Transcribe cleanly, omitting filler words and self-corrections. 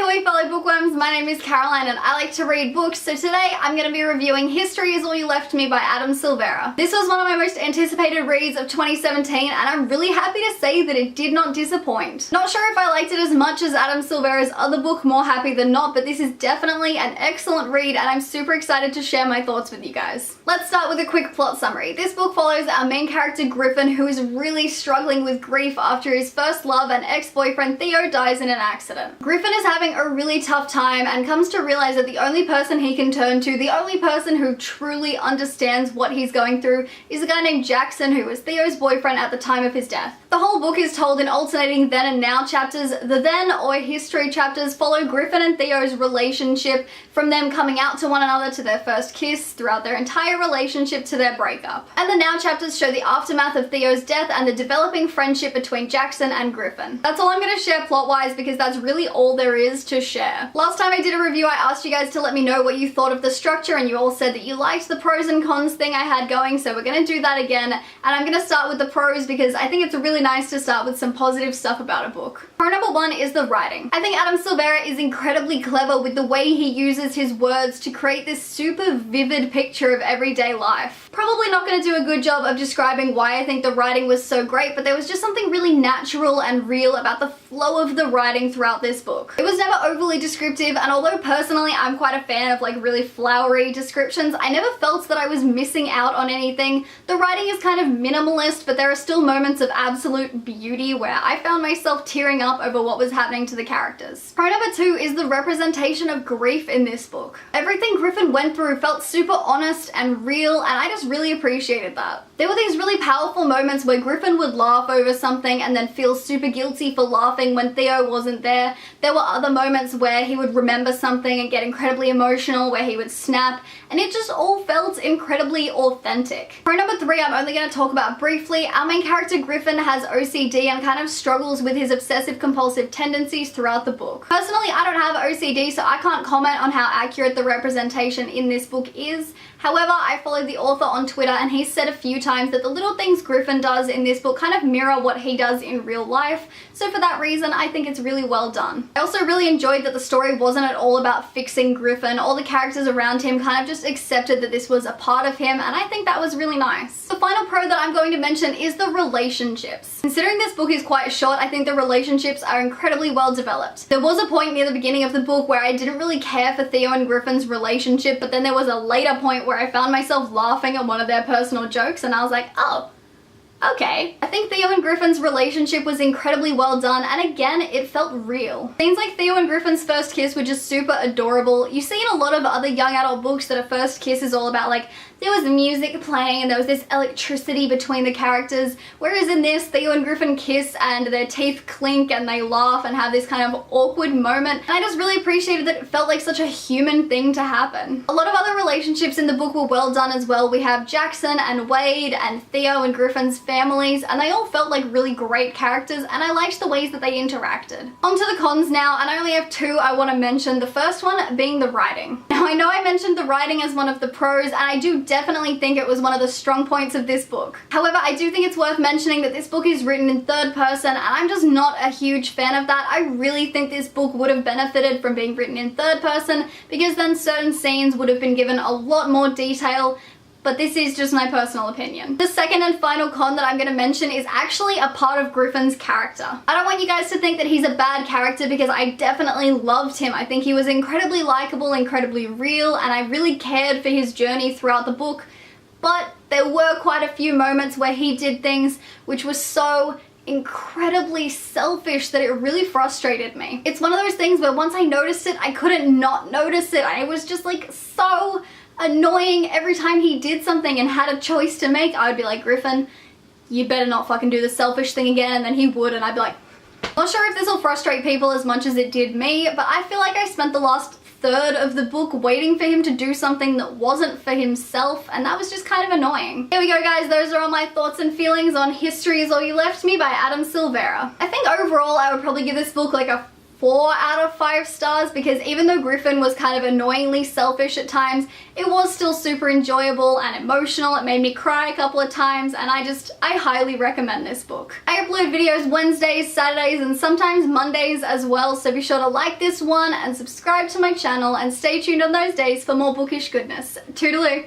Ahoy fellow bookworms, my name is Caroline and I like to read books, so today I'm going to be reviewing History Is All You Left Me by Silvera. This was one of my most anticipated reads of 2017 and I'm really happy to say that it did not disappoint. Not sure if I liked it as much as Silvera's other book, More Happy Than Not, but this is definitely an excellent read and I'm super excited to share my thoughts with you guys. Let's start with a quick plot summary. This book follows our main character Griffin, who is really struggling with grief after his first love and ex-boyfriend Theo dies in an accident. Griffin is having a really tough time and comes to realize that the only person he can turn to, the only person who truly understands what he's going through, is a guy named Jackson, who was Theo's boyfriend at the time of his death. The whole book is told in alternating then and now chapters. The then or history chapters follow Griffin and Theo's relationship from them coming out to one another to their first kiss, throughout their entire relationship to their breakup. And the now chapters show the aftermath of Theo's death and the developing friendship between Jackson and Griffin. That's all I'm going to share plot-wise because that's really all there is to share. Last time I did a review, I asked you guys to let me know what you thought of the structure and you all said that you liked the pros and cons thing I had going, so we're going to do that again. And I'm going to start with the pros because I think it's really nice to start with some positive stuff about a book. Pro number one is the writing. I think Silvera is incredibly clever with the way he uses his words to create this super vivid picture of everyday life. Probably not going to do a good job of describing why I think the writing was so great, but there was just something really natural and real about the flow of the writing throughout this book. It was never overly descriptive, and although personally I'm quite a fan of like really flowery descriptions, I never felt that I was missing out on anything. The writing is kind of minimalist, but there are still moments of absolute beauty where I found myself tearing up over what was happening to the characters. Pro number two is the representation of grief in this book. Everything Griffin went through felt super honest and real, and I just really appreciated that. There were these really powerful moments where Griffin would laugh over something and then feel super guilty for laughing when Theo wasn't there. There were other moments where he would remember something and get incredibly emotional, where he would snap, and it just all felt incredibly authentic. Pro number three, I'm only going to talk about briefly. Our main character Griffin has OCD and kind of struggles with his obsessive compulsive tendencies throughout the book. Personally, I don't have OCD, so I can't comment on how accurate the representation in this book is. However, I follow the author on Twitter and he's said a few times that the little things Griffin does in this book kind of mirror what he does in real life, so for that reason I think it's really well done. I also really enjoyed that the story wasn't at all about fixing Griffin. All the characters around him kind of just accepted that this was a part of him, and I think that was really nice. The final pro that I'm going to mention is the relationships. Considering this book is quite short, I think the relationships are incredibly well developed. There was a point near the beginning of the book where I didn't really care for Theo and Griffin's relationship, but then there was a later point where I found myself laughing at one of their personal jokes and I was like, oh, okay. I think Theo and Griffin's relationship was incredibly well done, and again, it felt real. Things like Theo and Griffin's first kiss were just super adorable. You see in a lot of other young adult books that a first kiss is all about like, there was music playing and there was this electricity between the characters, whereas in this, Theo and Griffin kiss and their teeth clink and they laugh and have this kind of awkward moment, and I just really appreciated that it felt like such a human thing to happen. A lot of other relationships in the book were well done as well. We have Jackson and Wade and Theo and Griffin's families, and they all felt like really great characters, and I liked the ways that they interacted. On to the cons now, and I only have two I want to mention. The first one being the writing. Now I know I mentioned the writing as one of the pros, and I do definitely think it was one of the strong points of this book. However, I do think it's worth mentioning that this book is written in third person, and I'm just not a huge fan of that. I really think this book would have benefited from being written in third person, because then certain scenes would have been given a lot more detail. But this is just my personal opinion. The second and final con that I'm going to mention is actually a part of Griffin's character. I don't want you guys to think that he's a bad character because I definitely loved him. I think he was incredibly likable, incredibly real, and I really cared for his journey throughout the book. But there were quite a few moments where he did things which were so incredibly selfish that it really frustrated me. It's one of those things where once I noticed it, I couldn't not notice it. It was just like so annoying. Every time he did something and had a choice to make, I would be like, Griffin, you better not fucking do the selfish thing again, and then he would, and I'd be like, not sure if this will frustrate people as much as it did me, but I feel like I spent the last third of the book waiting for him to do something that wasn't for himself, and that was just kind of annoying. Here we go guys, those are all my thoughts and feelings on History Is All You Left Me by Silvera. I think overall I would probably give this book like a 4 out of 5 stars because even though Griffin was kind of annoyingly selfish at times, it was still super enjoyable and emotional. It made me cry a couple of times, and I highly recommend this book. I upload videos Wednesdays, Saturdays, and sometimes Mondays as well, so be sure to like this one and subscribe to my channel and stay tuned on those days for more bookish goodness. Toodaloo!